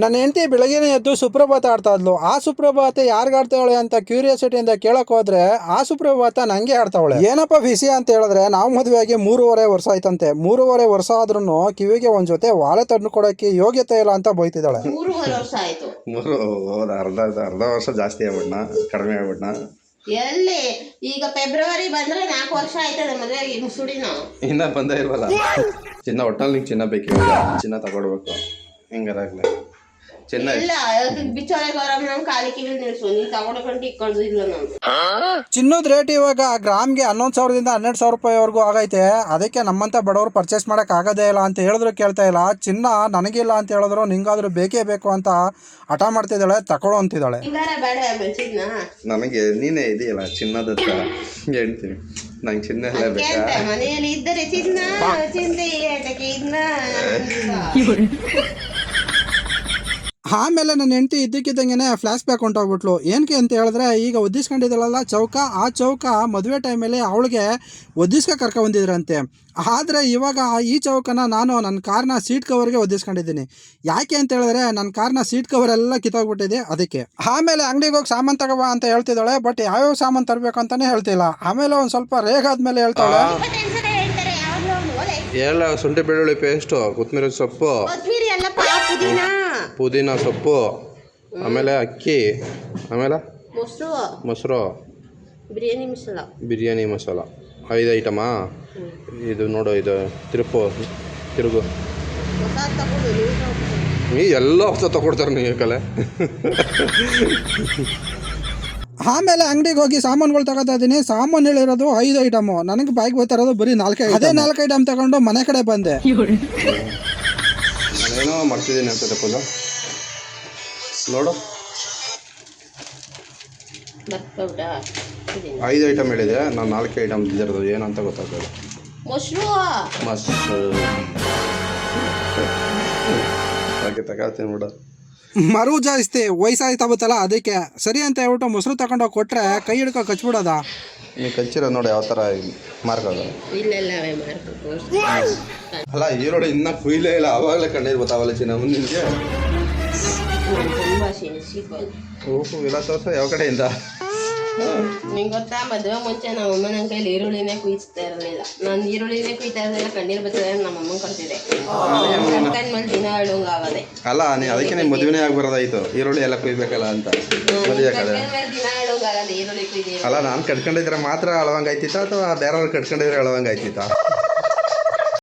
ನನ್ನ ಹೆಂಡತಿ ಬೆಳಗ್ಗೆನೇ ಎದ್ದು ಸುಪ್ರಭಾತ ಆಡ್ತಾ ಇದ್ಲು. ಆ ಸುಪ್ರಭಾತ ಯಾರಿಗೆ ಆಡ್ತಾವಳೆ ಅಂತ ಕ್ಯೂರಿಯಾಸಿಟಿಯಿಂದ ಕೇಳಕ್ ಹೋದ್ರೆ ಆ ಸುಪ್ರಭಾತ ನಂಗೆ ಆಡ್ತಾವಳೆ. ಏನಪ್ಪ ವಿಷಯ ಅಂತ ಹೇಳಿದ್ರೆ, ನಾವು ಮದುವೆಯಾಗಿ 3.5 ವರ್ಷ ಆಯ್ತಂತೆ. 3.5 ವರ್ಷ ಆದ್ರೂ ಕಿವಿಗೆ ಒಂದ್ ಜೊತೆ ವಾಳೆ ತಂದು ಕೊಡಕ್ಕೆ ಯೋಗ್ಯತೆ ಇಲ್ಲ ಅಂತ ಬೈತಿದ್ದಾಳೆ. 3.5 ವರ್ಷ ಆಯ್ತು. ಅರ್ಧ ವರ್ಷ ಜಾಸ್ತಿ ಆಗ್ಬಿಟ್ನ, ಕಡಿಮೆ ಆಗ್ಬಿಟ್ನ. ಎಲ್ಲಿ ಈಗ ಫೆಬ್ರವರಿ ಬಂದ್ರೆ 4 ವರ್ಷ ಆಯ್ತದೆ ಮದುವೆಗೆ. ಮುಸುಡಿನ ಇನ್ನ ಬಂದೇ ಇಲ್ವಲ್ಲ. ಚಿನ್ನ ಒಟ್ಟಲ್ಲಿ ನಿಂಗೆ ಚಿನ್ನ ಬೇಕು, ಚಿನ್ನ ತಗೊಡ್ಬೇಕು. ಹಿಂಗಾರಾಗ್ಲಿ ಚಿನ್ನ ಇಲ್ಲ ಬಿಚ್ಚೋಳೆ ಗೌರವ್ ನಮ್ ಕಾಲಿ ಕಿವಿ ನಿಲ್ಸು. ನೀನ್ ತಗೊಂಡ್ಕೊಂಡು ಇಕ್ಕೊಂಡು ಇಲ್ಲ ನಾನು. ಚಿನ್ನದ ರೇಟ್ ಇವಾಗ ಗ್ರಾಮ್ಗೆ 11,000ದಿಂದ 12,000 ರೂಪಾಯಿವರೆಗೂ ಆಗೈತೆ. ಅದಕ್ಕೆ ನಮ್ಮಂತ ಬಡವರು ಪರ್ಚೇಸ್ ಮಾಡಕ್ ಆಗೋದೇ ಇಲ್ಲ ಅಂತ ಹೇಳಿದ್ರು ಕೇಳ್ತಾ ಇಲ್ಲ. ಚಿನ್ನ ನನಗಿಲ್ಲ ಅಂತ ಹೇಳಿದ್ರು ನಿಂಗಾದ್ರೂ ಬೇಕೇ ಬೇಕು ಅಂತ ಹಠ ಮಾಡ್ತಿದ್ದಾಳೆ, ತಗೊಳ್ಳೋ ಅಂತಿದ್ದಾಳೆ. ನನಗೆ ನೀನೇ ಇದೆಯಲ್ಲ ಚಿನ್ನದ ಹೇಳ್ತೀನಿ, ನಂಗೆ ಚಿನ್ನ ಎಲ್ಲ ಬೇಕಾ? ಮನೆಯಲ್ಲಿ ಇದ್ದರೆ ಚಿನ್ನ ಚಿಂತೆ ಇನ್ನ ಆಮೇಲೆ ನನ್ನ ಹೆಂಡತಿ ಇದ್ದಕ್ಕಿದ್ದಂಗೆ ಫ್ಲಾಶ್ ಬ್ಯಾಕ್ ಹೊಂಟೋಗ್ಬಿಟ್ಲು. ಏನಕ್ಕೆ ಅಂತ ಹೇಳಿದ್ರೆ, ಈಗ ಒದ್ದಿಸ್ಕೊಂಡಿದ್ದಾಳಲ್ಲ ಚೌಕ, ಆ ಚೌಕ ಮದುವೆ ಟೈಮಲ್ಲಿ ಅವಳಿಗೆ ಒದ್ದಿಸ್ಕ ಕರ್ಕೊಂಬಂದಿದ್ರಂತೆ. ಆದರೆ ಇವಾಗ ಈ ಚೌಕನ ನಾನು ನನ್ನ ಕಾರ್ನ ಸೀಟ್ ಕವರ್ಗೆ ಒದ್ದಿಸ್ಕೊಂಡಿದ್ದೀನಿ. ಯಾಕೆ ಅಂತ ಹೇಳಿದ್ರೆ ನನ್ನ ಕಾರ್ನ ಸೀಟ್ ಕವರ್ ಎಲ್ಲ ಕಿತ್ತೋಗ್ಬಿಟ್ಟಿದೆ ಅದಕ್ಕೆ. ಆಮೇಲೆ ಅಂಗಡಿಗೆ ಹೋಗಿ ಸಾಮಾನು ತಗೋಬಾ ಅಂತ ಹೇಳ್ತಿದ್ದಾಳೆ, ಬಟ್ ಯಾವ್ಯಾವ ಸಾಮಾನು ತರಬೇಕು ಅಂತಾನೆ ಹೇಳ್ತಿಲ್ಲ. ಆಮೇಲೆ ಒಂದು ಸ್ವಲ್ಪ ರೇಗಾದ್ಮೇಲೆ ಹೇಳ್ತಾಳೆ, ಎಲ್ಲ ಶುಂಠಿ ಬೆಳ್ಳುಳ್ಳಿ ಪೇಸ್ಟು, ಕೊತ್ತಂಬರಿ ಸೊಪ್ಪು, ಪುದೀನ ಸೊಪ್ಪು, ಆಮೇಲೆ ಅಕ್ಕಿ, ಆಮೇಲೆ ಮೊಸರು, ಬಿರಿಯಾನಿ ಮಸಾಲ 5 ಐಟಮಾ? ಇದು ನೋಡು, ಇದು ತಿರುಗು ನೀ ಎಲ್ಲ ಹೊಸ ತಗೊಡ್ತಾರೆ ನೀವು ಕಲೆ. ಆಮೇಲೆ ಅಂಗಡಿಗೆ ಹೋಗಿ ಸಾಮಾನುಗಳು ತಗೋತಾ ಇದ್ದೀನಿ. ಸಾಮಾನು ಹೇಳಿರೋದು 5 ಐಟಮು, ನನಗೆ ಬಾಯಿಗೆ ಬರ್ತಾ ಇರೋದು ಬರೀ 4 ಅದೇ 4 ಐಟಮ್ ತಗೊಂಡು ಮನೆ ಕಡೆ ಬಂದೆ. ನಾನೇನೋ ಮಾಡ್ತಿದ್ದೀನಿ ಅನ್ಸುತ್ತೆ ಪೂಜಾ. ನೋಡು 5 ಐಟಮ್ ಹೇಳಿದೆ, ನಾನು 4 ಐಟಮ್ ಇದ್ದಿರೋದು ಏನಂತ ಗೊತ್ತಾಗ್ತದೆ. ಮೊಸರು ಹಾಗೆ ತಗೊಳ್ತೀನಿ ಬಿಡ. ಮರು ಜಾಸ್ತಿ ವಯಸ್ಸಾಯ್ತಾಗುತ್ತಲ್ಲ ಅದಕ್ಕೆ ಸರಿ ಅಂತ ಹೇಳ್ಬಿಟ್ಟು ಮೊಸರು ತಗೊಂಡೋಗಿ ಕೊಟ್ರೆ ಕೈ ಹಿಡ್ಕೊ ಕಚ್ಬಿಡೋದ. ನೀವು ಕಚ್ಚಿರೋ ನೋಡಿ ಯಾವ ಥರ ಮಾರ್ಕ್ ಆಗೋದು. ಅಲ್ಲ ಈರೋಡು ಇನ್ನೂ ಕುಯ್ಲೇ ಇಲ್ಲ, ಆವಾಗಲೇ ಕಣ್ಣೀರು ಗೊತ್ತಾವಲ್ಲ ಚಿನ್ನ ಮುಂದಿನ. ಓಹೋ ಇಲ್ಲ ತೋರ್ಸ ಯಾವ ಕಡೆಯಿಂದ. ನಿಂಗೆ ಗೊತ್ತಾ, ಮದುವೆ ಮುಂಚೆ ನಮ್ಮಮ್ಮ ನನ್ನ ಕೈಲಿ ಈರುಳ್ಳಿನೇ ಕುಯ್ತಾ ಇರಲಿಲ್ಲ. ನಾನು ಈರುಳ್ಳಿನೇ ಕುಯ್ತಾ ಇರಲಿಲ್ಲ, ಕಣ್ಣೀರು ಬರ್ತದೆ ನಮ್ಮಮ್ಮ ಕರ್ತಿದ್ದೆ. ಮೇಲೆ ದಿನ ಆಗೋದೆ. ಅಲ್ಲ ನೀ ಅದಕ್ಕೆ ನೀವು ಮದುವೆನೇ ಆಗ್ಬಾರ್ದಾಯ್ತು, ಈರುಳ್ಳಿ ಎಲ್ಲ ಕುಯ್ಬೇಕಲ್ಲ ಅಂತ. ಮದುವೆ ದಿನ ಆಗೋದೆ ಈರುಳ್ಳಿ ಕುಯ್ದು. ಅಲ್ಲ ನಾನು ಕಟ್ಕೊಂಡಿದ್ರೆ ಮಾತ್ರ ಅಳವಂಗೆ ಆಯ್ತಿತ್ತ ಅಥವಾ ಬೇರೆಯವ್ರು ಕಟ್ಕೊಂಡಿದ್ರೆ ಅಳವಂಗೆ ಆಯ್ತಿತ್ತ?